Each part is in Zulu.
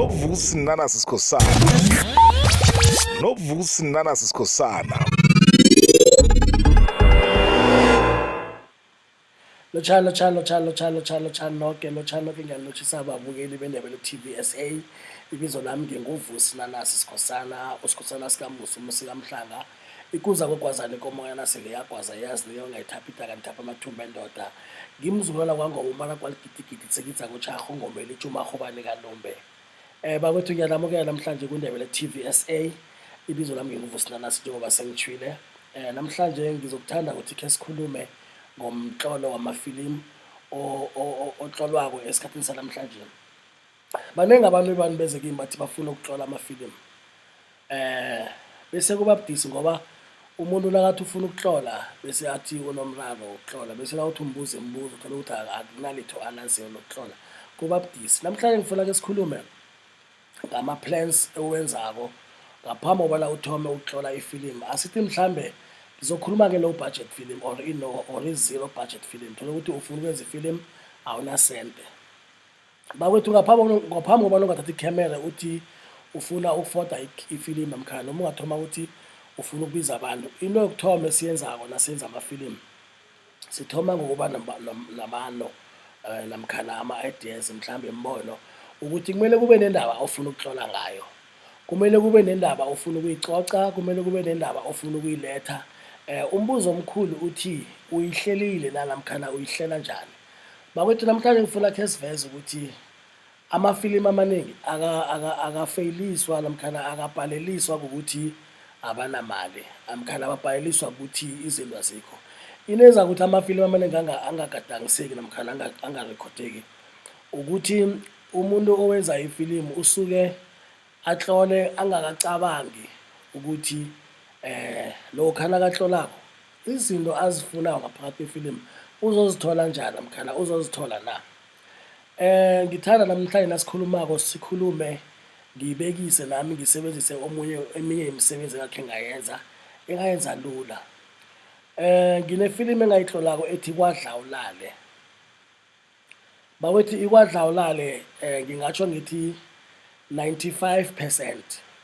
noVusi Nanas Skosana. NoVusi Nanas Skosana. Lochano ke ngiyalochisa ababukeli beNDEBELE TV SA. Ibizo lami nginguVusi Nanas Skosana, uSkosana sikaMusi umsikamhlanga. Ikuza kokwazana inkomo yana seke yagwaza yazi leyo ngayithapha kanithapha amathumba endoda. Ngimzulwana kwangomara kwaligidigidi sekitsa kuchaho ngomeli tshuma khobane kaNombe. Bakwethu ngiyalamukela namhlanje kuNDEBELE TV SA. Ibizo lami nginguVusi Nanas njengoba sengitshwile. Namhlanje ngizokuthanda ukuthi ke sikhulume ngomtlolo wamafilimu otlolwako esikhathini sanamhlanje. Banengi abantu beze kimi bathi bafuna ukutlola amafilimu. Bese kuba budisi ngoba umuntu nakathi ufuna ukutlola bese athi unomraro ukutlola bese nawuthi umbuze imibuzo uthola ukuthi akunalitho alaziyo lokutlola. Kuba budisi. Namhlanje ngifuna ke sikhulume ngama plans ewenzako ngaphambi kobana uthome ukutlola ifilimu. Asithi mhlambe ngizokhuluma ke low budget film or zero budget film. Thola ukuthi ufuna ukwenza ifilimu awuna sente. Bakwethu ngaphambi kobana ungathatha icamera uthi ufuna ukufoda ifilimu namkhana noma ungathoma ukuthi ufuna ukubiza abantu. Into yokuthoma esiyenzako nasenza amafilimu sithoma ngokuba namano namkhana ama-ideas mhlambe imbono ukuthi kumele kube nendaba ofuna ukutlola ngayo. Kumele kube nendaba ofuna ukuyicoca, kumele kube nendaba ofuna ukuyiletha. Umbuzo omkhulu uthi uyihlelile namkhana uyihlela njani. Bakwethu namhlanje ngifuna ke siveze ukuthi amafilimu amaningi akafailiswa namkhana akabhaleliswa ukuthi abanamali namkhana ababhaleliswa ukuthi izinto azikho. Ineza ukuthi amafilimu amaningi angagadangiseki namkhana angarekhodeki ukuthi umuntu owenza ifilimu usuke atlole angakacabangi ukuthi lokho nakatlolako izinto azifunako ngaphakathi kwefilimu uzozithola njani namkhana uzozithola na. Ngithanda namhlanje nasikhulumako sikhulume ngibekise nami ngisebenzise eminye imisebenzi engakhe ngayenza lula. Nginefilimu engayitlolako ethi iKwaDlawulale. Bakwethu iKwaDlawulale ngingatsho ngithi 95%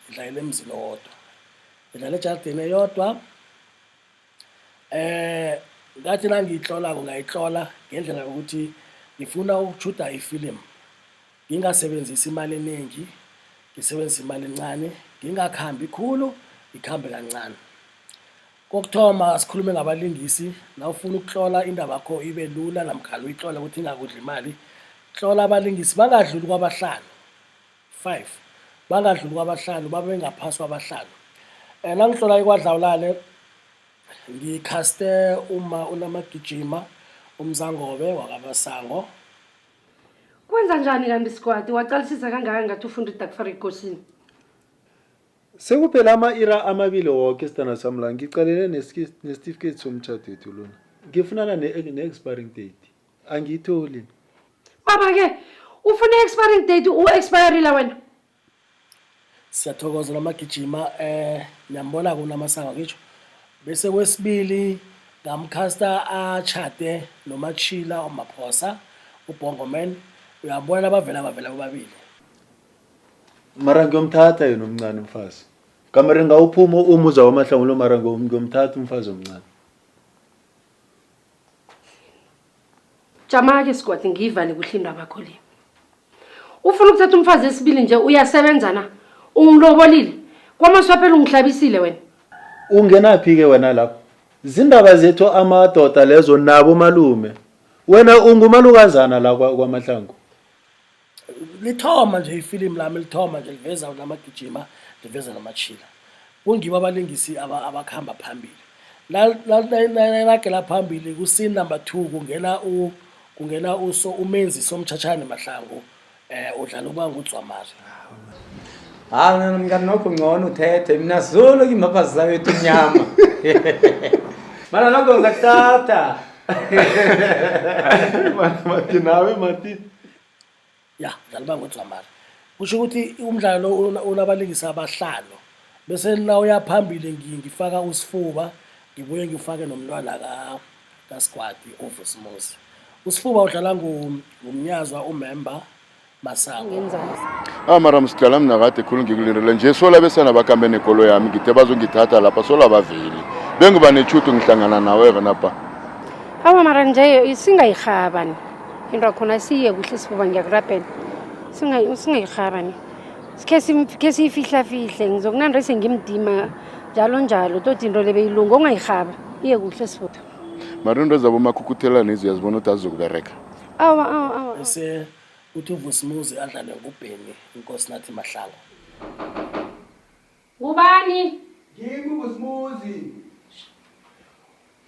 idlalela emzini owodwa. Idlala ejardini eyodwa. Ngathi nangiyitlolako ngayitlola ngendlela yokuthi ngifuna ukujuda ifilimu ngingasebenzisi imali eningi, ngisebenzise imali encane, ngingakhambi khulu, ngikhambe kancane. Kokuthoma sikhulume ngabalingisi. Nawufuna ukutlola indaba yakho ibe lula namkhana uyitlola ukuthi ingakudla imali, tlola abalingisi bangadluli kwabahlanu 5, bangadluli kwabahlanu babe ngaphasi kwabahlanu. Nangihlola iKwaDlawulale ngikhaste unamagijima umzangobe wakabasango. Kwenza njani kanti squad? Waqalisisa kangaka ngathi ufunda idakufara ikosini. Sekuphela ama-ira amabili woke sidana sami la ngicalele nesitifiketi somtjhado wethu lona. Ngifunana ne-expiring date. Angiyitholi. Baba ke ufuna expiring date u-expireile wena. Siyathokoza namagijima ngiyambona kunamasango ngisho. Bese kwesibili ngamkhasta achade nomachila omaphosa uBongoman. Uyabona bavela bobabili. Mara ngiyomthatha yena omncane umfazi. Kamare ngawuphuma umuza wamahlangulo mara ngiyomthatha umfazi omncane. Jama ke squad ngivale kuhle indaba yakho le. Ufuna ukuthatha umfazi esibili nje uyasebenza na? Unglobolile. Kwamaswaphela ungihlabisile wena. Ungenaphi ke wena lapho? Zindaba zethu amadoda lezo nabo malume. Wena ungumalukazana la kwaMahlangu. Lithoma nje ifilimu lami lithoma nje liveza namagijima liveza namachila. Kungiba abalingisi abakhamba phambili. La phambili ku scene number 2 kungena umenzi somthatshane Mahlangu udlala ukuba nguDzwamari. Mina mngani nokho ngcono uthethe mina zolo kimaphazi zawethu nyama. Mana nokho ngizakuthatha. Mati nawe mati. Ya, udlala nguDzwamari. Kusho ukuthi umdlalo unabalingisi abahlalo. Bese na uyaphambili ngifaka uSifuba, ngibuye ngifake nomntwana kaSquad uVusi. uSifuba udlala ngumnyazwa umember masango. ngenzani mara msidlala mina kade khulu ngikulindele nje sola besana bakambe nekolo yami ngithe bazongithatha lapha sola baveli bengiba nethuthi ngihlangana nawe lapha awa mara nje singayirhabani into khona siye kuhle sifuba ngiyakurabhela singayirhabani sikhe siyifihla-fihle ngizokunande sengimdima njalo njalo toti into lebe ilungu ongayirhaba iye kuhle sifuba mara into zabo makhukhuthelana izo yazibona ukuthi azizokubereka awa bese uthi uvusimuzi adlale ngubheni inkosi nathi mahlango. ngubani Ngimi uVusimuzi.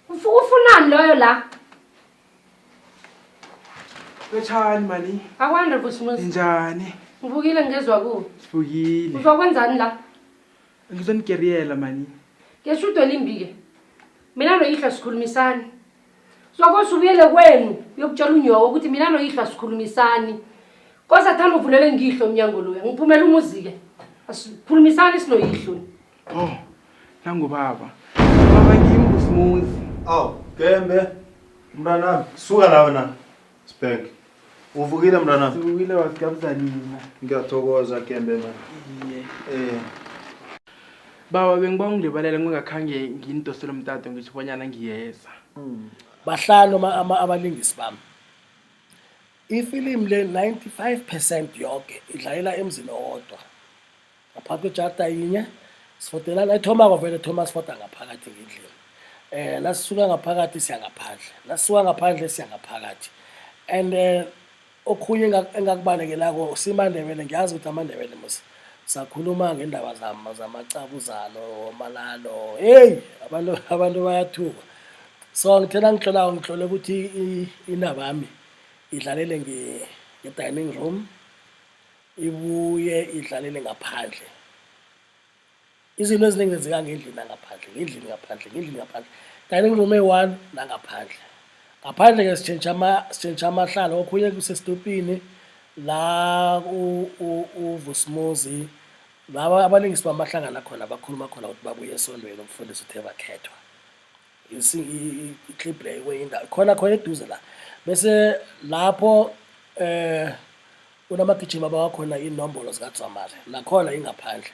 ufunani loyo la Lotshani mani. akwande vusimuzi Njani? ngivukile ngezwa ku Sifukile. uzokwenzani la Ngizonikeriyela mani. ngeshudo limbike mina noyihla sikhulumisani sokosa ubuyele kwenu uyokutshela unyoko ukuthi mina noyihla sikhulumisani kosa thanda uvulele ngihlo umnyango loya ngiphumela umuzi-ke asikhulumisani sinoyihlo Oh, nangu baba. Baba ngimi uVusimuzi. Aw, Gembe. Mntanami, suka la wena. Sibheke. Uvukile mntanami? Sifukile wasikabuzanina. Ngiyathokoza Gembe man. Iye. Baba bengiba ungilebalela ngingakhange nginidosele umtato ngisho bonyana ngiyeza. Bahlanu abalingisi bami. Ifilimu le 95% yonke idlalela emzini owodwa. Ngapha kwejata yinye sifotela la ithoma vele Thomas Fota ngaphakathi ngendlela. Nasisuka ngaphakathi siya ngaphandle. Nasisuka ngaphandle siya ngaphakathi. And okhunye engakubalekela simandebele ngiyazi ukuthi amandebele mos sakhuluma ngendaba zamacabuzalo malalo. Hey abantu bayathuka. So ngithena ngihlole ukuthi indaba yami idlalele nge-dining room ibuye idlalele ngaphandle. Izinto eziningi zenzeka ngendlini ngaphandle. Dining room e-1 nangaphandle. Ngaphandle ke sitshentsha amahlalo okhunye kusesitupini la uVusimuzi laba abalingisi bamahlangana khona bakhuluma khona ukuthi babuye esondweni umfundisi uthe bakhethwa. Iclip leyo kweyindawo khona eduze la bese lapho unamagijima bawakhona inombolo zikaDRAMAS nakhona ingaphandle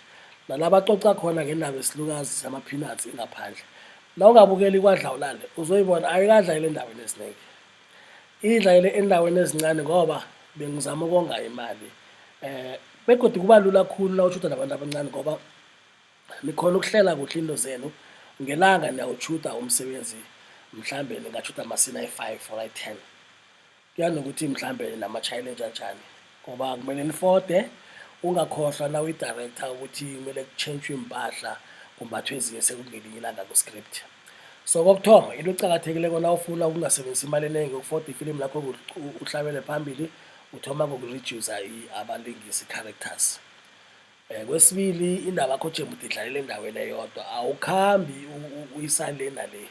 nalaba xoxa khona ngendaba esilukazi sama-peanuts ingaphandle. La ungabukeli iKwaDlawulale uzoyibona ayikadlayele endaweni eziningi, idlayele endaweni ezincane ngoba bengizama ukonga imali. Begodwa kuba lula kakhulu la ushuda nabantu abancane ngoba nikhona ukuhlela kuhle into zenu ngelanga niyawushuda umsebenzi mhlambe ningashuda amasina ay5 or ay10 kuyanokuthi mhlambe nama-challenge anjani ngoba kumele nifode ungakhohlwa na uyi-director ukuthi kumele kuchentshwe impahla kumbathwe ezinye sekungelinye ilanga ku-script. So kokuthoma into ecakathekile kona ufuna ukungasebenzisa imali eningi ukufoda ifilimu lakho uhlabele phambili uthoma ngokureduce abalingisi characters. Kwesibili indaba yakho jemude idlalela endaweni eyodwa awukhambi uyisale nale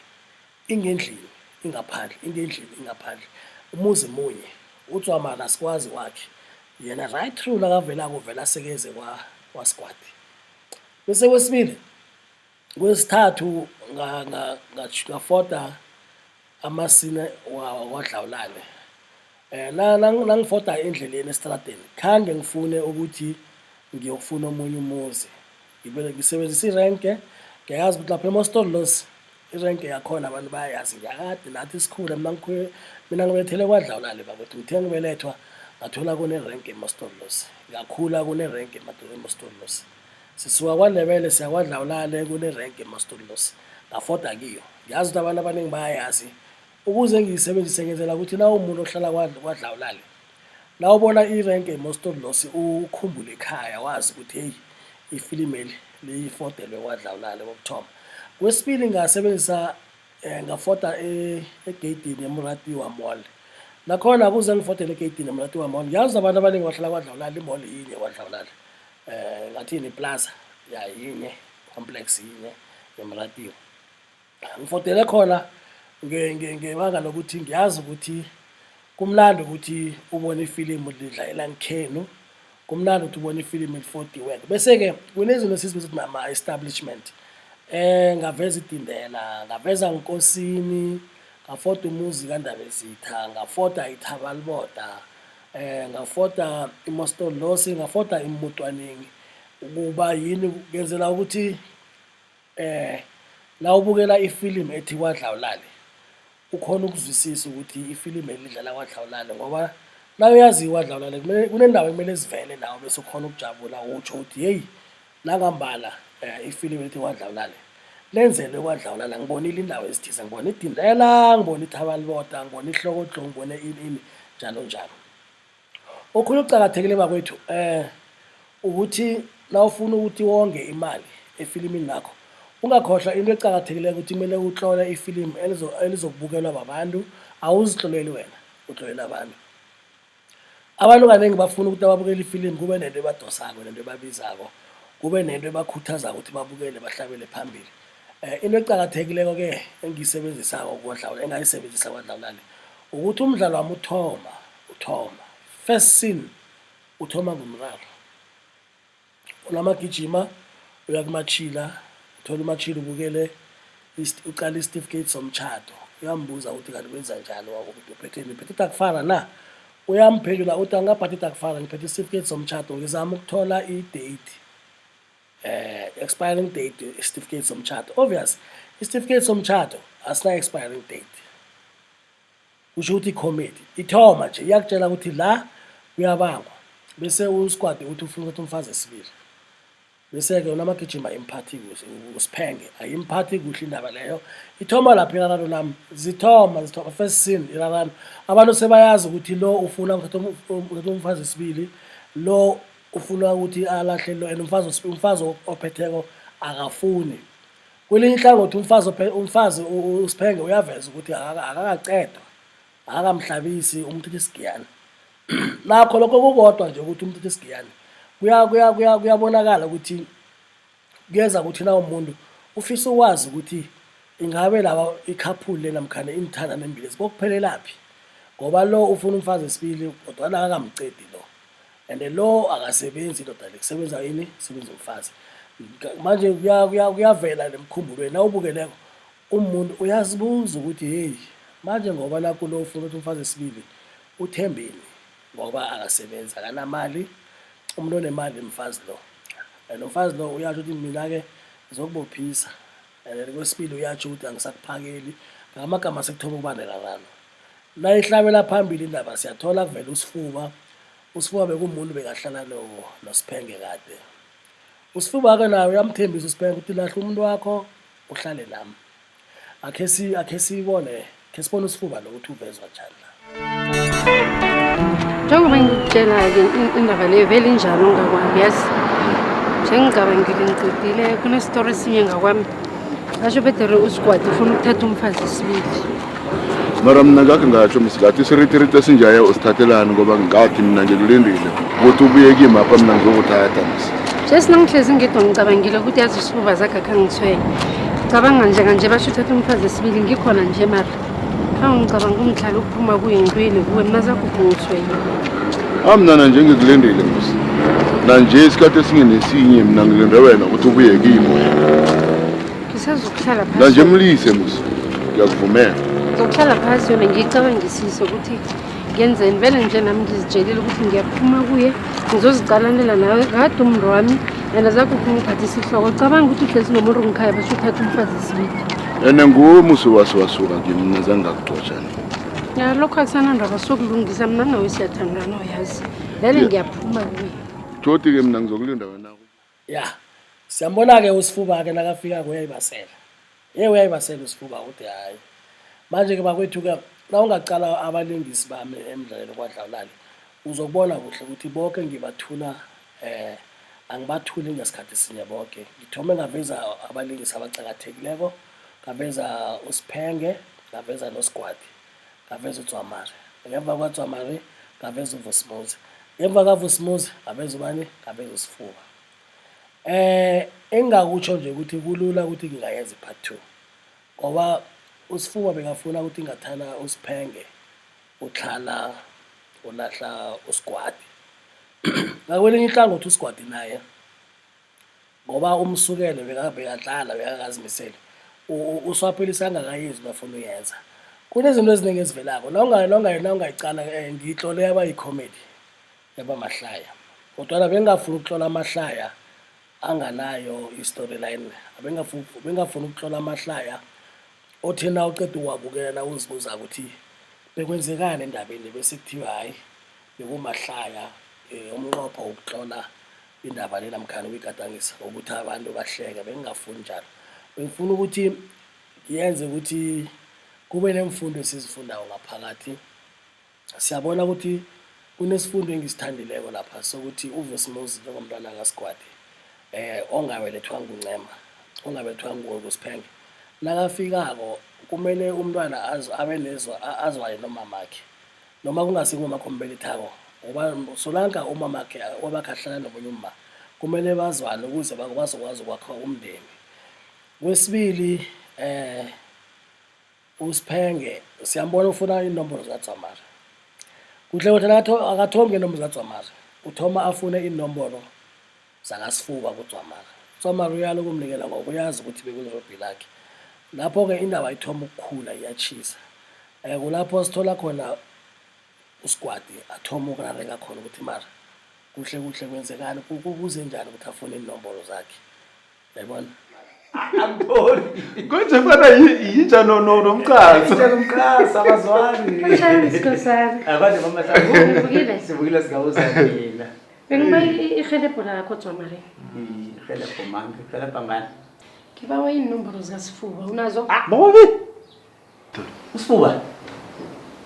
ingendlini ingaphandle umuzi munye uDRAMAS asikwazi wakhe yena right through la kavela kuvela sekeze kwaSquad. Bese kwesibili kwesithathu ngafoda amasine waKwaDlawulale. Nangifoda endleleni estradeni khange ngifune ukuthi ngiyokufuna omunye umuzi ngisebenzisa irenke ngiyazi ukuthi lapha eMostollosi irenke yakhona abantu bayayazi ngiyakade nathi isikhule mina ngibethele eKwaDlawulale bakwethu ngithe ngibelethwa ngathola kunerenke eMostollosi ngakhula kunerenke eMostollosi sisuka kwaNdebele siya eKwaDlawulale kunerenke eMostollosi ngafoda kiyo ngiyazi ukuthi abantu abaningi bayayazi ukuze ngiyisebenzise ngenzela ukuthi na umuntu ohlala kwaDlawulale la ubona irenke eMostollosi ukhumbule ekhaya wazi ukuthi hey ifilimu eli liyifodelwe eKwaDlawulale kokuthoma. Kwesibili ngasebenzisa ngafoda egeyidini eMuratiwa Mall nakhona kuze ngifotele egeyidini eMuratiwa Mall ngiyazi abantu abaningi bahlala kwaDlawulale imall yinye kwaDlawulale ngathini plaza yinye complex yinye eMuratiwa ngifotele khona ngebanga lokuthi ngiyazi ukuthi kumnandi ukuthi ubone ifilimu lidlalela ngikhenu kumnandi ukuthi ubone ifilimu elifodiwe bese ke kunezinto esizibiza ukuthi ama-establishment ngaveza iDindela ngaveza Nkosini ngafoda umuzi kaNdabezitha ngafoda iThabaliboda ngafota imostolosi ngafota imutwaneni ukuba yini kuyenzela ukuthi la ubukela ifilimu ethi iKwaDlawulale ukhona ukuzwisisa ukuthi ifilimu elidlala iKwaDlawulale ngoba la uyazi iKwaDlawulale kunendawo ekumele sivele nawe bese ukhona ukujabula utsho ukuthi hey langambala ifilimu ethi iKwaDlawulale lenzelwe eKwaDlawulale ngibonile indawo ezithize ngibona idindela ngibona ithabalibota ngibona ihlokodlo ngibona ini njalo njalo. Okhulu ukucakathekile bakwethu ukuthi la ufuna ukuthi wonge imali efilimini lakho ungakhohlwa into ecakathekile ukuthi kumele uhlole ifilimu elizokubukelwa babantu awuzihloleli wena uhlolela abantu. Abantu kaningi bafuna ukuthi ababukela ifilimu kube nento ebadosako nento ebabizako kube nento ebakhuthazako ukuthi babukele bahlabele phambili. Into ecakathekileko ke engiyisebenzisako eKwaDlawulale engayisebenzisa eKwaDlawulale ukuthi umdlalo wami uthoma first scene uthoma ngomraro unamagijima uyakumachila uthola umachila ubukele uqala isitifiketi somtchado uyambuza ukuthi kanti kwenza njalo uphetheni uphethe akufana na uyamphendula uthi angaphathi akufana ngiphethe isitifiketi somtchado ngizama ukuthola i-date expiring date isitifiketi somtchado obvious isitifiketi somtchado asina expiring date kusho ukuthi i-comedy ithoma nje iyakutshela ukuthi la uyabangwa bese usquad uthi ufuna ukuthi umfazi esibili bese-ke unamagijima imphathi kuhle usiphenge ayimphathi kuhle indaba leyo ithoma lapho irarano lami zithoma first scene irarano abantu sebayazi ukuthi lo ufuna ukuthi umfazi esibili lo ufuna ukuthi alahle lo and umfazi ophetheko akafuni kwelinye ihlangothi umfazi usiphenge uyaveza ukuthi akakaqedwa akamhlabisi umthetho isigiyana nakho lokho kukodwa nje ukuthi umthetho isigiyana kuyabonakala ukuthi kuyeza ukuthi na umuntu ufisa ukwazi ukuthi ingabe laba ikhaphule namkhane inithanda nembili sibokuphelelaphi ngoba lo ufuna umfazi esibili kodwa la akamcedi lo and lo akasebenzi lo dala kusebenza yini sebenza umfazi manje kuyavela lemkhumbulo na ubukeleko umuntu uyazibuza ukuthi hey manje ngoba lapho lo ufuna ukuthi umfazi esibili uthembeni ngoba akasebenza akanamali umuntu onemali umfazi lo and umfazi lo uyatsho ukuthi mina-ke ngizokubophisa and kwesibili uyatsho ukuthi angisakuphakeli ngamagama sekuthoma ukuba nerarano la ihlabela phambili indaba siyathola kuvela usifuba bekumuntu bekahlala nosiphenge kade usifuba-ke nawe uyamthembisa usiphenge ukuthi lahle umuntu wakho uhlale nami akhe sibone khe sibone usifuba lo ukuthi uvezwa njani la. Njengoba ngikutshela-ke indaba leyo vele injalo ngakwami yazi njengicabangile ngiqedile kunesitori esinye ngakwami asho bedere usquad ufuna ukuthatha umfazi esibili mara mina ngakhe ngatsho msilathi siritirite sinjaye usithathelani ngoba ngathi mina ngikulindile ukuthi ubuye kimi apha mina ngizokuthatha nje sinangihlezi ngedwa ngicabangile ukuthi yazi usifuba zakhe akhangithwenye cabanga njenganje basho uthatha umfazi esibili ngikhona nje mara ngicabanga umdlalo ukuphuma kuyintwele kuwe mina zakho kungithwenye amnana nje ngikulindile musi nanje isikhathi esingenesinye mina ngilinde wena ukuthi ubuye kimi ngisazokuhlala phasi nanje mlise musi ngiyakuvumela ngizokuhlala phasi yona ngiyicabangisise ukuthi ngenzeni vele nje nami ngizitshelile ukuthi ngiyaphuma kuye ngizozicalanela nawe kade umntu wami yena zakho kungiphathisa ihloko cabanga ukuthi uhlezi nomuntu ngikhaya basho uthatha umfazi esibili ene nguwe musi wasuka kimi mina zange ngakuxotshana ya lokho akusanandaba sokulungisa mina nawe siyathandana uyazi vele ngiyaphuma kuye jodi-ke mina ngizokulinda wena ya siyambona-ke usifuba-ke nakafika-ke uyayibasela usifuba ukuthi hhayi manje-ke bakwethu-ke na ungacala abalingisi bami emdlalweni eKwaDlawulale uzokubona kuhle ukuthi bonke ngibathula angibathuli ngesikhathi sinye bonke ngithome ngaveza abalingisi abacakathekileko ngaveza usiphenge ngaveza noSgwadi ngaveza uDzwamari ngemva kwaDzwamari ngaveza uVusi ngemva kaVusi ngaveza ubani ngaveza uSifuba engakutsho nje ukuthi kulula ukuthi ngingayenza i-part 2 ngoba uSifuba bekafuna ukuthi ngathana usiphenge uhlala ulahla uSgwadi ngakwelinye ihlangothi uSgwadi naye ngoba umsukele bekadlala bekakazimisele uswaphilisa angakayenzi bafuna uyenza kunezinto eziningi ezivelako nawungayicala ngiyitlole yaba yicomedy yaba mahlaya kodwa bengafuna ukutlola amahlaya anganayo i-storyline bengafuna ukutlola amahlaya othi na uqeda uwabukela na uzibuza ukuthi bekwenzekani endabeni bese kuthiwa hayi bekumahlaya umnqopho ukutlola indaba le namkhana ukuyigadangisa ukuthi abantu bahleke bengingafuni njalo bengifuna ukuthi yenze ukuthi kube nemfundo esizifundayo ngaphakathi siyabona ukuthi kunesifundo engisithandileko lapha sokuthi uVusi njengomntwana kaSigwadi ongabelethwa nguncema ongabelethwa nguSiphenge nakafikako kumele umntwana abe nezwa azwaye nomamakhe noma kungasingumakho ombelethako ngoba solanka umamakhe wabakhahlana nomunye umma kumele bazwane ukuze bazokwazi ukwakha umndeni. Kwesibili uSiphenge siyambona ufuna inombolo zikaDzwamari kuhle ukuthi akathomi ngenombolo zikaDzwamari uthoma afune inombolo zakasifuba kuDzwamari. uDzwamari uyalo ukumnikela ngoba uyazi ukuthi bekulirobhi lakhe lapho-ke indaba ithoma ukukhula iyachisa kulapho sithola khona uSigwadi athoma ukurareka khona ukuthi mara kuhle kwenzekani kuze njani ukuthi afune inombolo zakhe yayibona Angiboni. Konje fana yinja nomqhaso. Yinja nomqhaso abazwani. Nanas Skosana. Abanye mama Ngivukile. sivukile singawuzakela. Bengiba irhelebho lakho Dzwamari. Irhelebho mami, irhelebho ngani? Ngibawa inombolo zikasifuba unazo? Bababi. Usifuba.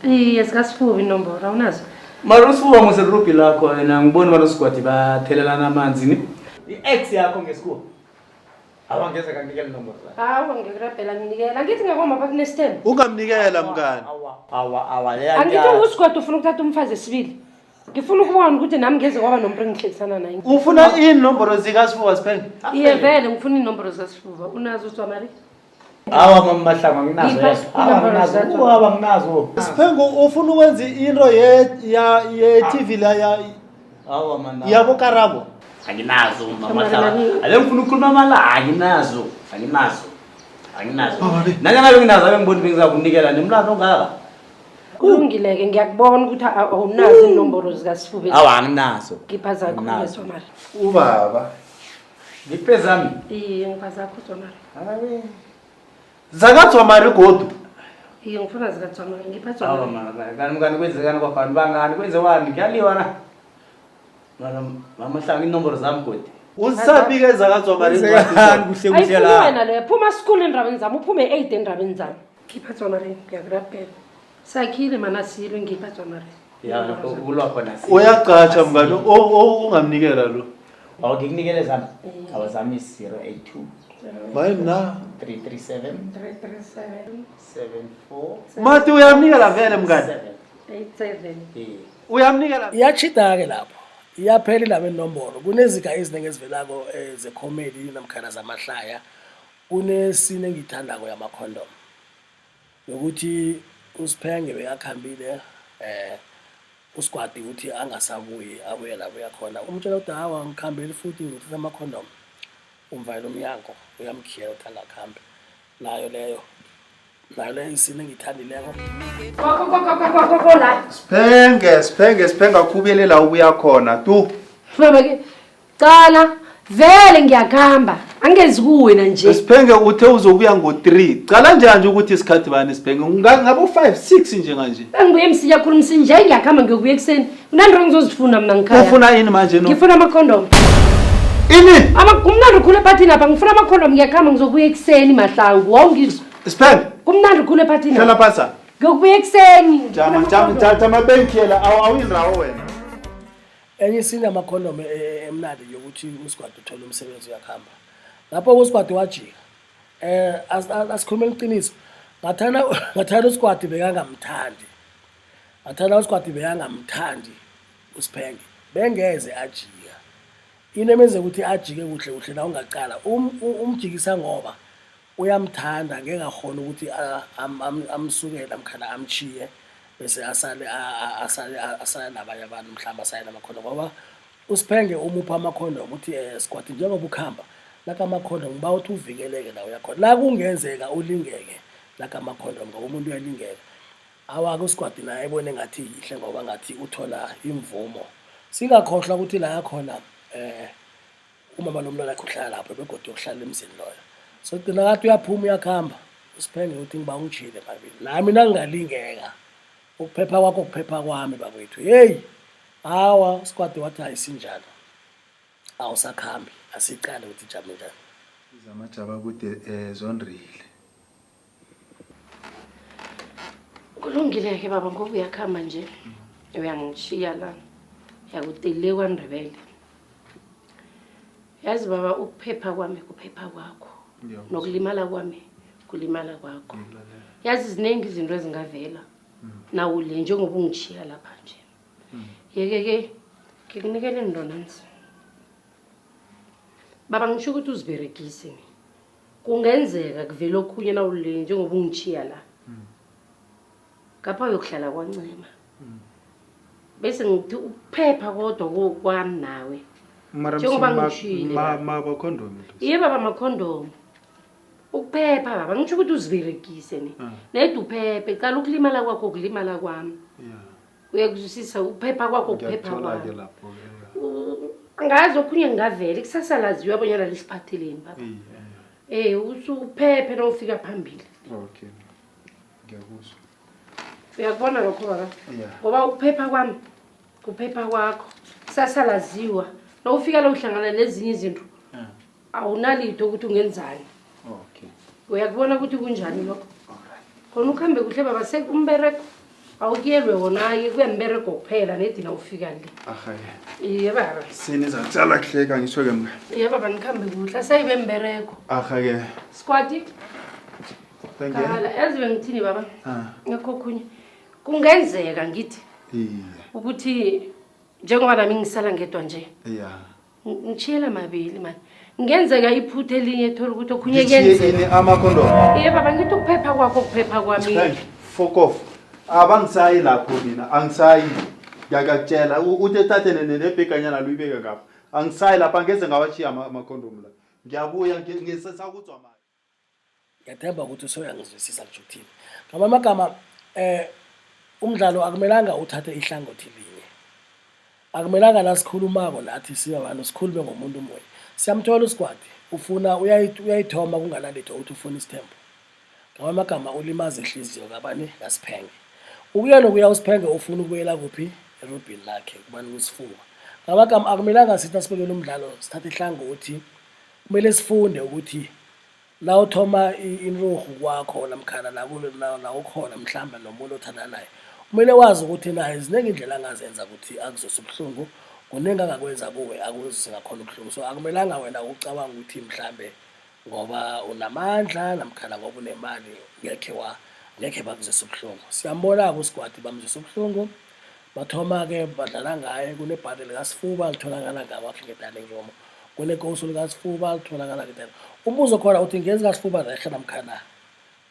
Iye zikasifuba inombolo awunazo? Mara usifuba muserubhi lakho yena ngibona mara uSigwadi bathelelana amanzi ni. I-ex yakho ngesikhuwa. Awangeze kanikela inombolo zakhe. Hawa ngikurabhela nginikela ngithi ngakho mapha kunestem. Ungamnikela mngani. Awa leya. Angithi uSigwadi ufuna ukuthatha umfazi esibili. Ngifuna ukubona ukuthi nami ngeze kwaba nomuntu engihlelisana naye. Ufuna inombolo zikaSifuba Siphenge? Iye vele ngifuna inombolo zikasifuba unazo Dzwamari? Awa mama Mahlanga nginazo. Awa nginazo. Siphenge ufuna ukwenza into ye TV la Awa mana. yabo Karabo. Anginazo mama Mahlanga. Ale ngifuna ukukhuluma mala anginazo. Nanyana nginazo ngibona bengizakunikela nemlando ngaka. Kulungileke ngiyakubona ukuthi awunazo inombolo zikasifuba. Awa anginazo. Ngiphaza khulu Dzwamari. Ubaba. Ngiphe zami. Iye ngiphaza khulu Dzwamari. ZakaDzwamari godu. Iye ngifuna zikaDzwamari ngiphaza Awa mana mngani kwenzekani kwabantu bangani kwenzewani ngiyaliwa na. Mama Mahlanga inombolo zami godi. Usabike ZakaDzwamari Kuhle Ayifuna la. wena le phuma school endabeni zami uphume 8 endabeni zami. Ngipha Dzwamari ngiyakurabhela. Sakhile mana silo ngipha Dzwamari. Ya kulwa khona si. Uyacatsha mngani ungamnikela lo. Awukunikele zami. Awazami 082 Bayina 337 74 Mati uyamnikela vele mngani. 87. Uyamnikela. iyachida-ke lapho iyaphela indaba enombolo kuneziga eziningi ezivelako ze-comedy namkhana zamahlaya kunesine engiyithandako yamakhondom yokuthi uSiphenge bekakhambile uSigwadi ukuthi angasabuyi abuye la buya khona umtshela ukuthi hawa ngikhambile futhi ukuthi amakhondom umvayela umnyango uyamkhiyela ukuthi angakhambi nayo leyo isine engiyithandileko La. Siphenge akubelela ubuya khona tu. Baba ke cala vele ngiyakhamba angezi kuwena nje. Siphenge uthe uzobuya ngo3. Cala njanje ukuthi isikhathi bani Siphenge? Ngabo 5 6 nje kanje. Angibuye emsiya khuluma nje ngiyakhamba ngiyokubuya ekseni. Unandro ngizozifuna mina ngikhaya. Ufuna ini manje no? Ngifuna amakhondom. Ini? Kumnandi khule ephathini apha ngifuna amakhondom ngiyakhamba ngizokubuya ekseni Mahlangu. Wawungizwa. Siphenge. Kumnandi khule ephathini. Hlala phasa. Ngiyokubuya ekseni. Jama benkhela awuyindawo wena. enye isine amakhondom emnandi yokuthi uSigwadi uthola umsebenzi uyakhamba lapho uSigwadi wajika asikhulumela iqiniso ngathana uSigwadi bekangamthandi uSiphenge bengeze ajika inemenze ukuthi ajike kuhle la ungaqala umjikisa ngoba uyamthanda ngeke akhona ukuthi amsukela namkhana amchiye bese asale nabanye abantu mhlamba asale namakhondom ngoba uSiphenge umupha amakhondom uthi Sigwadi njengoba ukhamba laka amakhondom ngiba uthi uvikeleke la uyakhona la kungenzeka ulingeke laka amakhondom ngoba umuntu uyalingeka awake uSigwadi naye ebone ngathi yihle ngoba ngathi uthola imvumo singakhohlwa ukuthi la khona umama lomntwana wakhe uhlala lapho begodwa yokuhlala emzini loyo so gcina kathi uyaphuma uyakhamba usiphenge ukuthi ngiba ungijile mabili nami nangalingeka ukuphepha kwakho ukuphepha kwami bakwethu hey hawa uSigwadi wathi ayisinjalo awusakhambi asicale ukuthi jame njani zamajaba kude zondrile kulungile ke baba ngoba uyakhamba nje uyangishiya la yakutile kwaNdebele yazi baba ukuphepha kwami kuphepha kwakho nokulimala kwami kulimala kwakho yazi izinengi izinto ezingavela nawe le njengoba ungishiya lapha nje yeke ngikunikele indonansi baba ngisho ukuthi uziberegise kungenzeka kuvela okhunye nawe le njengoba ungishiya la kapha yokuhlala kwancema bese ngithi ukuphepha kodwa kwami nawe njengoba ngishile ma condom yebo baba amakhondomu ukuphepha baba ngisho ukuthi uziberegise nedi uphephe cala ukulimala kwakho ukulimala kwami uyakuzwisisa ukuphepha kwakho ukuphepha kwami angazi okhunye ngavele kusasa laziwa abonyana lisiphatheleni baba usuphephe nawufika phambili okay ngiyakuzwa uyakubona lokho baba ngoba ukuphepha kwami kuphepha kwakho kusasa laziwa nawufika la uhlangana nezinye izinto awunalito ukuthi ungenzani okay uyakubona ukuthi kunjani lokho khona ukhambe kuhle baba sekumbereko awukuyelwe wona-ke kuyambereko kuphela nedina ufika le iye baba senizatsala kuhleka ngisho-ke mna iye baba ngikhambe kuhle asayibe mbereko ke Squati kala yazi bengithini baba ngakho khunye kungenzeka ngithi ukuthi njengoba nami ngisala ngedwa nje ngitshiyela mabili mani ngenzeka iphutha elinye ethola ukuthi okhunye kuyenzeka amakhondomu iye baba ngithi ukuphepha kwakho ukuphepha kwami fuck off abangisayi lapho mina angisayi ngiyakutshela uthi ethathe nebheganyana luyibeke ngapha angisayi lapha ngeze ngawashiya amakhondomu la ngiyabuya ngisesakuzwa manje ngiyathemba ukuthi usoyangizwisisa nje ukuthini ngama amagama umdlalo akumelanga uthathe ihlangothi linye akumelanga la sikhulumako nathi sibe abantu sikhulume ngomuntu umoya siyamthola uSigwadi ufuna uyayithoma kunganalitho uthi ufuna isithembu ngama amagama ulimaza ihliziyo kabani ngasiphenge ukuya nokuya usiphenge ufuna ukubuyela kuphi erobhini lakhe kubani kusifuba ngama amagama akumelanga sithi asibekele umdlalo sithathe ihlangothi kumele sifunde ukuthi la uthoma inruhu kwakho namkhana la ukhona mhlamba nomuntu othanda naye kumele wazi ukuthi naye izinengi indlela angazenza ukuthi akuzose ubuhlungu kuningi angakwenza kuwe akuzose ngakhona ubuhlungu so akumelanga wena ucabanga ukuthi mhlambe ngoba unamandla namkhana ngoba unemali ngekhe bakuzose ubuhlungu siyambona-ke uSigwadi bamzose ubuhlungu bathoma-ke badlala ngaye kunebhadi likasifuba litholakala ngawakhe nge-dining room kunekosi likasifuba litholakala nge-dining umbuzo khona uthi ngenzi kasifuba rehe namkhana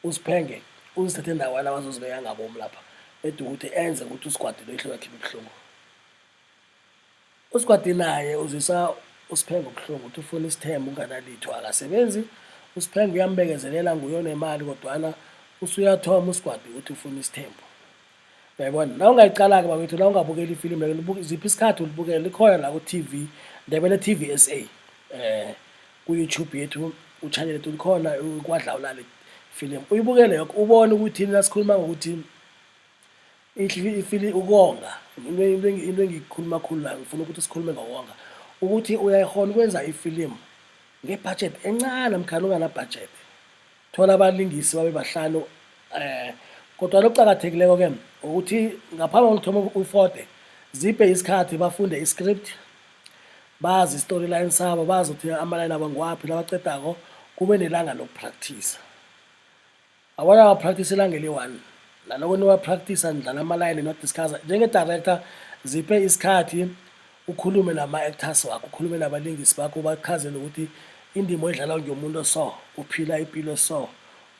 usiphenge uzithethe ndawana abazozibeka ngabomu lapha ukuthi enze ukuthi uSigwadi lo ihlo yakhe ibuhlungu uSigwadi naye uzisa usiphenge ubuhlungu uthi ufuna isithembu unganalitho akasebenzi usiphenge uyambekezelela nguyo nemali kodwana usuyathoma uSigwadi uthi ufuna isithembu uyayibona na ungayicala-ke bakwethu na ungabukeli ifilimu ziphi isikhathi ulibukele likhona la ku-TV Ndebele TV SA ku-YouTube yethu uchannel yethu likhona iKwaDlawulale film uyibukele yonke ubone ukuthi nasikhuluma ngokuthi ifili ukonga into engikhuluma khulu la ngifuna ukuthi sikhulume ngokonga ukuthi uyayikhona ukwenza ifilimu ngebudget encane namkhana ungana budget thola abalingisi babe bahlanu kodwa lokucakathekileko ke ukuthi ngaphambi kokuthoma uyifode ziphe isikhathi bafunde iscript bazi storyline sabo bazi ukuthi amaline abo ngwaphi labacedako kube nelanga lokupractice abona bapractice ilanga eli-1 naloko niwapractice nidlala amaline nodiscussa njenge-director ziphe isikhathi ukhulume nama-actors wakho ukhulume nabalingisi bakho bachazele ukuthi indima oyidlala ngeyomuntu so uphila impilo so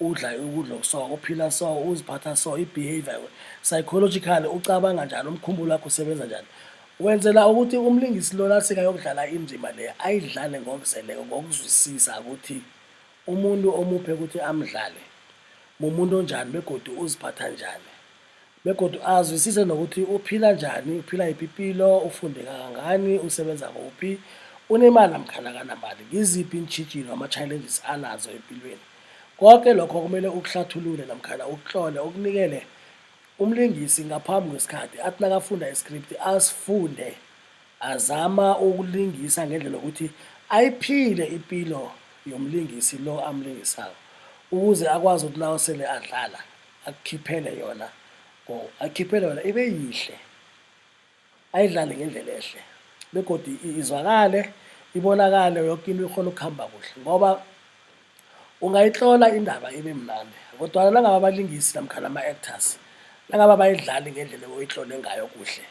udla ukudla so uphila so uziphatha so i-behavior psychological ucabanga njani umkhumbulo wakho usebenza njani wenzela ukuthi umlingisi lona sikayokudlala indima leyo ayidlale ngokuzeleko ngokuzwisisa ukuthi umuntu omuphe ukuthi amdlale umuntu onjani begodwa uziphatha njani begodu azwisise nokuthi uphila njani, uphila ipilo, ufunde kangangani, usebenza kuphi, unemali namkhana kanamali, ngiziphi iintjhijilo ama-challenges anazo empilweni. Konke lokho kumele ukuhlathulule namkhana ukuhlole, ukunikele umlingisi ngaphambi kwesikhathi athi nakafunda iscript asifunde azama ukulingisa ngendlela ukuthi ayiphile ipilo yomlingisi lo amlingisako ukuze akwazi ukuthi nawo sele adlala akukhiphele yona akhiphele yona ibe yihle ayidlale ngendlela ehle begodwa izwakale ibonakale yonke into ikhona ukuhamba kuhle ngoba ungayitlola indaba ibe mnandi kodwa nangaba abalingisi namkhana ama-actors nangaba bayidlali ngendlela oyitlole ngayo kuhle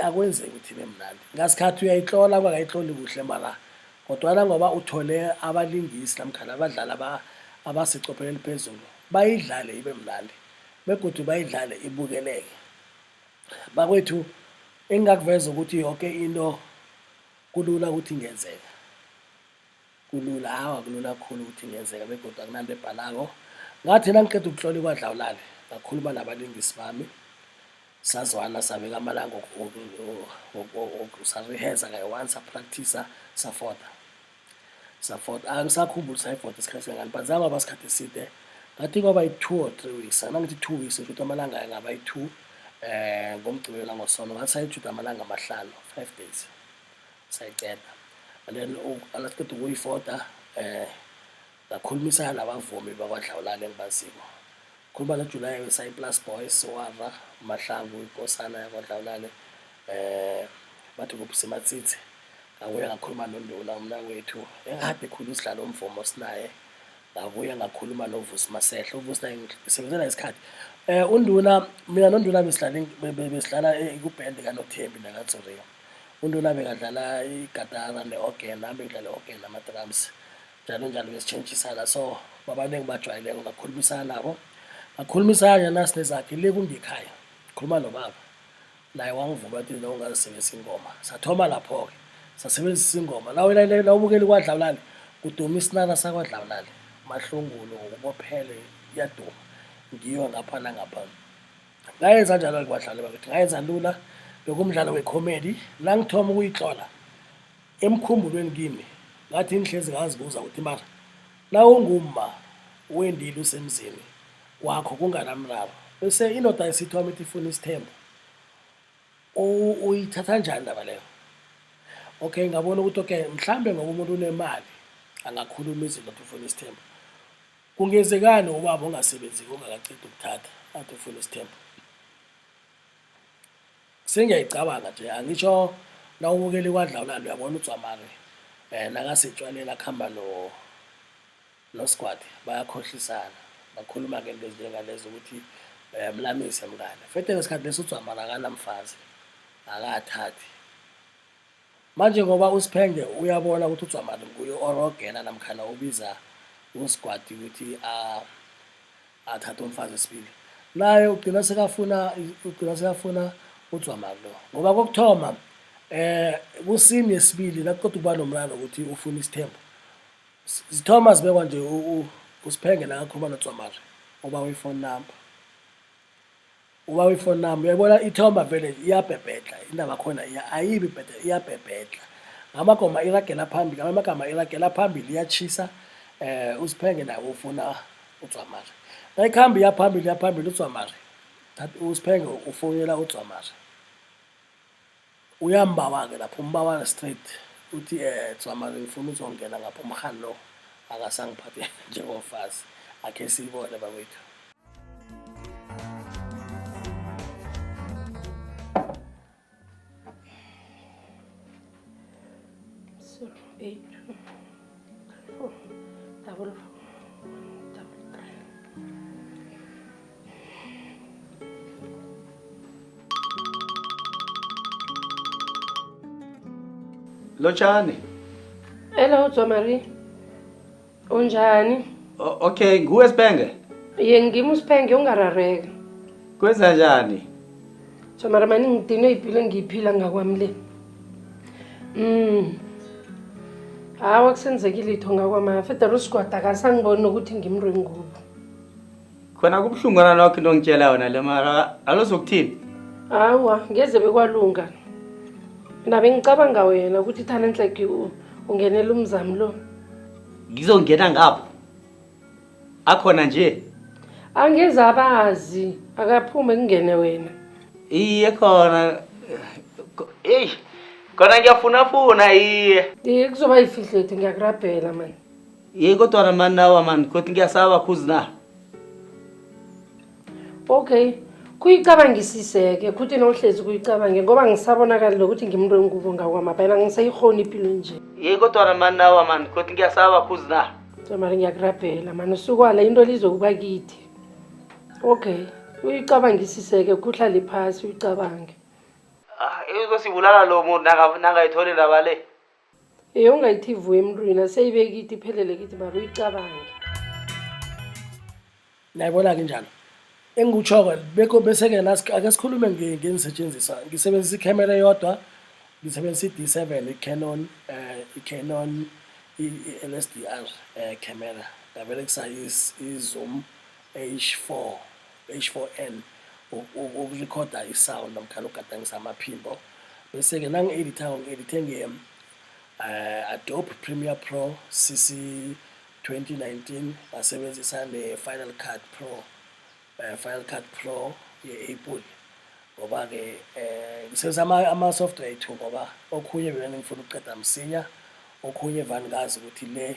akwenzeki ukuthi ibe mnandi ngasikhathi uyayitlola bangayitloli kuhle mara kodwa ngoba uthole abalingisi namkhana abadlala abasicophelelo eliphezulu bayidlale ibe mnandi begodwa bayidlale ibukeleke bakwethu engakuveza ukuthi yonke into kulula ukuthi ingenzeka kulula kulula kakhulu ukuthi ingenzeka begodwa akunanto ebhalako ngathi nangiqeda ukuhlola iKwaDlawulale ngakhuluma nabalingisi bami sazwana sabeka amalanga sareheza kayi-1 sapractice safota angisakhumbuli sayifota isikhathi singangani but zange kwaba isikhathi eside ngathi kwaba yi-2 or 3 weeks nangithi 2 weeks ukuthi amalanga angaba yi-2 ngomgqibelo ngosono ngathi sayijuda amalanga ama5 days sayiceda and then alasiqeda ukuyifota ngakhulumisana nabavumi bakwaDlawulale engibaziko khuluma noJulayi weSayiplus Boys wava Mahlangu inkosana yaKwaDlawulale bathi kuphi Matsitsi ngabuya ngakhuluma noNduna umnawethu engade khulu isidlalo umvumo sinaye ngabuya ngakhuluma noVusi Masehlo uVusi naye ngisebenzela isikhathi uNduna mina noNduna besidlala kuband kaNothembi nakaZoria uNduna bekadlala igatara ne-organ nami ngidlala i-organ nama-drums njalo besitshentshisana so babanengi bajwayeleke ngakhulumisana nabo ngakhulumisana nasi nezakhe le kungekhaya khuluma nobaba naye wangivuma ukuthi lo ongazisebenzisa ingoma sathoma lapho-ke sasebenzisa ingoma la ubukela iKwaDlawulale kuduma isinana sakwaDlawulale mahlungulu ngokubophele iyaduma ngiyo ngapha nangapha ngayenza njalo iKwaDlawulale bakithi ngayenza lula bekumdlalo wecomedy la ngithoma ukuyitlola emkhumbulweni kimi ngathi inhlezi ngazibuza ukuthi mara la ungumma wendile usemzini wakho kunganamraro bese indoda isithoma ithi ifuna isithembu uyithatha njani ndaba leyo okay ngabona ukuthi okay mhlambe ngoba umuntu unemali angakhuluma izinto ukuthi ufuna isithembu kungezekani ubaba ongasebenziki ongakacedi ukuthatha athi ufuna isithembu sengiyayicabanga nje angisho na ubukela iKwaDlawulale uyabona uDzwamari nakasetshwalela khamba no squad bayakhohlisana bakhuluma ke into ezinjengalezo ukuthi mlamise mngane fethe ngesikhathi leso uDzwamari akanamfazi akathathi manje ngoba uSiphenge uyabona ukuthi uDzwamari nguye orogena namkhana ubiza usquad ukuthi athathe umfazi esibili naye ugcina sekafuna uDzwamari lo ngoba kokuthoma kusini yesibili laqoda ukuba nomraro ukuthi ufuna isithembu zithoma zibekwa nje uSiphenge nakakhuluma noDzwamari uba uyifone number uyabona ithomba vele iyabhebhedla indaba khona ayibi bhedla iyabhebhedla amagama iragela phambili amagama iragela phambili iyachisa uSiphenge nawo ufuna uDzwamari nayikhamba iyaphambili uDzwamari uSiphenge ufonela uDzwamari uyambawa-ke lapho umbawana straight uthi Dzwamari ngifuna uzongena ngapha umhani lo akasangiphathe njengomfazi akhe siyibone bakwethu Lotshani. Hello Dzwamari. Unjani? Okay, nguwe Siphenge? Ngimi uSiphenge ungarareka. Kwenza njani? Dzwamari mani ngidinwe impilo engiyiphila ngakwami le. Hawa kusenzekile itho ngakwama. Federal squad akasangibona ukuthi ngimrwengubo. khona kubuhlungwana nokho into ngitshela wona le mara alozokuthini Awa, ngeze bekwalunga. Mina bengicabanga wena ukuthi thana enhleki ungenela umzamo lo. ngizongena ngapho akhona nje Angeze abazi, akaphume kungene wena. iye khona hey khona ngiyafunafuna iye Kuzoba yifihlethu ngiyakurabhela man. ye kodwa mani nawa mani kodwa ngiyasaba khuzi na Okay. Kuyicabangisiseke kuthi nohlezi kuyicabange ngoba ngisabonakala lokuthi ngimuntu engubo ngakwamabhayela ngisayihoni impilo nje. ye kodwa mani nawa mani kodwa ngiyasaba khuzi na Mara ngiyakurabhela man usukwala into lizokuba kithi. Okay. Uyicabangisiseke kuhlala phasi uyicabange. uzosibulala lo muntu nangayitholi ndaba le Ungayithi vuwe emntwini seyibekithi iphelele kithi mara uyicabange. Nayibona kanjalo. Engikuchoko bese-ke ake sikhulume ngenisetshenziswa. Ngisebenzisa i-camera eyodwa, ngisebenzisa i-D7 i-Canon i-LSDR camera. Ngaberekisa i-Zoom H4n ukurekhoda i-sound nomkhana ukugadangisa amaphimbo. Bese-ke nangi-editha nge Adobe Premiere Pro CC 2019 ngasebenzisa ne-Final Cut Pro ye-Apple ngoba ke ngisebenzisa ama-software ethu ngoba okhunye bena ngifuna ukuqeda msinya okhunye vani ngazi ukuthi le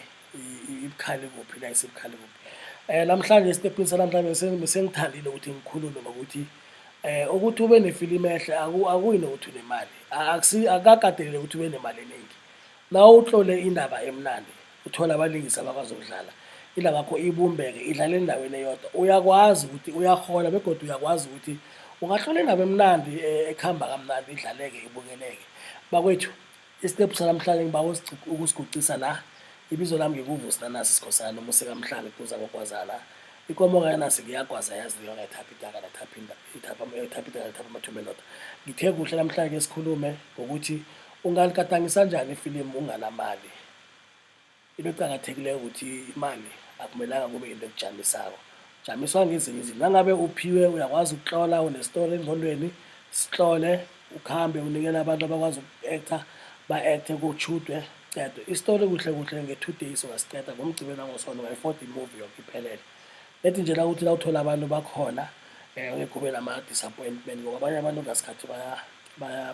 ibukhali kuphi la isibukhali kuphi. Namhlanje isitephini sanamhlanje sengithandile ukuthi ngikhulume ngokuthi ukuthi ube nefilimu ehle akuyini ukuthi unemali akakatelele ukuthi ube nemali eningi. Nawo uhlole indaba emnandi uthola abalingisi abakwazi ukudlala indaba yakho ibumbeke idlale endaweni eyodwa uyakwazi ukuthi uyakhona begodwa uyakwazi ukuthi ungahlola indaba emnandi ekhamba kamnandi idlaleke ibukeleke. Bakwethu isitepu sanamhlanje ngibawo ukusigucisa la ibizo lami ngekuvusi Nanas Skosana umuse kamhlanje kuza ngokwazana ikomo kaNasi ngiyagwaza yazi leyo ngayithapha itaka ithapha amathumelota. Ngithe kuhle namhlanje esikhulume ngokuthi ungaligadangisa kanjani ifilimu unganamali. Into eqhakathekileyo ukuthi imali akumelanga kube into ekujamisako. Jamiswa ngezinye izinto. Nangabe uphiwe uyakwazi ukutlola unestory engqondweni sihlole ukhambe unikele abantu abakwazi uku-actor ba-acte kuchudwe qedwe. Istory kuhle nge-2 days ungasiqeda ngomgcibelo ngosonto ngayi-40 movie yonke iphelele. Lethi nje la ukuthi la uthola abantu bakhona ungekube nama-disappointment ngoba abanye abantu ngasikhathi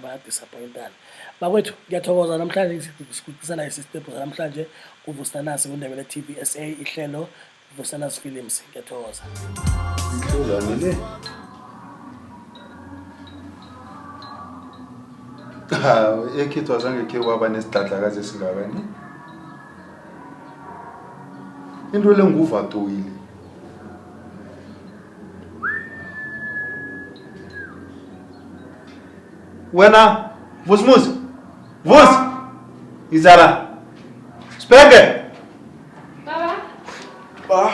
bayadisappointana. Bakwethu ngiyathokoza namhlanje sikuqisana isitepu namhlanje kuVusi Nanas kuNdebele TV SA ihlelo Vusi Nanas Films. Ngiyathokoza. Inhlozane le ekhithi wazange khe waba nesidladlakazi esingakani into le nguvatoyile wena Vusi izara spenge Baba.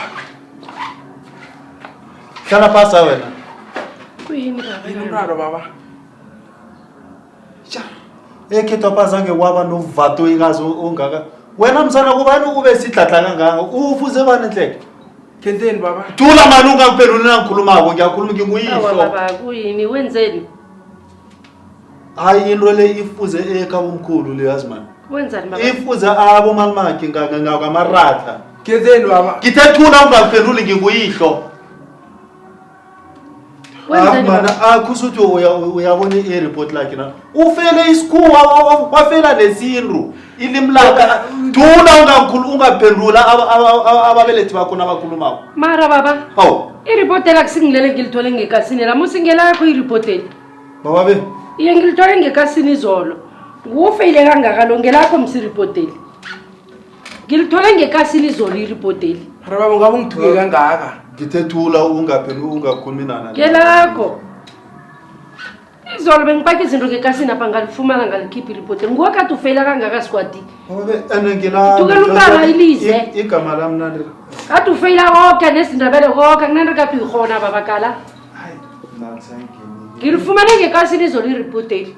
Hlala pasa wena Kuyini baba? Yini baba? ekhithi wapazange waba novato ikazi ongaka wena msana kubani ube sidladla kangaka ufuze bani enhleke Kenzeni baba? thula mani ungangiphenduli nangikhulumako ngiyakhuluma nginguyihlo Baba kuyini wenzeni? hayi into le ifuze ekabomkhulu le yazi mani Wenzani baba? ifuze abomalumakhe ngakamarata Kenzeni baba? ngithe thula ungangiphenduli nginguyihlo Wenzani mana baba? akusuthi uyabona i-report lakhe na ufele isikhuwa wafela nesintu ilimi lakhe thula ungaphendula ababelethi bakho nabakhulumako Mara baba. hawu I-report la kusingilele ngilithole ngekasini la musingelakho i-report le. baba be Iye ngilithole ngekasini izolo. Ngufeyile kangaka lo ngelakho msi-report le. Ngilithole ngekasini izolo i-report le. Baba ngabe ngithuke kangaka. ngithe thula ungakhulumi nana Ngelakho. Izolo bengipaka izinto ngekasini apha ngalifumana ngalikhipha i-report le. Nguwe kade ufeyila kangaka sikwadi. baba be ene ngila Thukela umntwana ilize. igama lami nani Kade ufeyila konke nezindabele konke kunento kade uyikhona baba kala. hayi nansi angini Ngilifumane ngekasini izolo i-report le.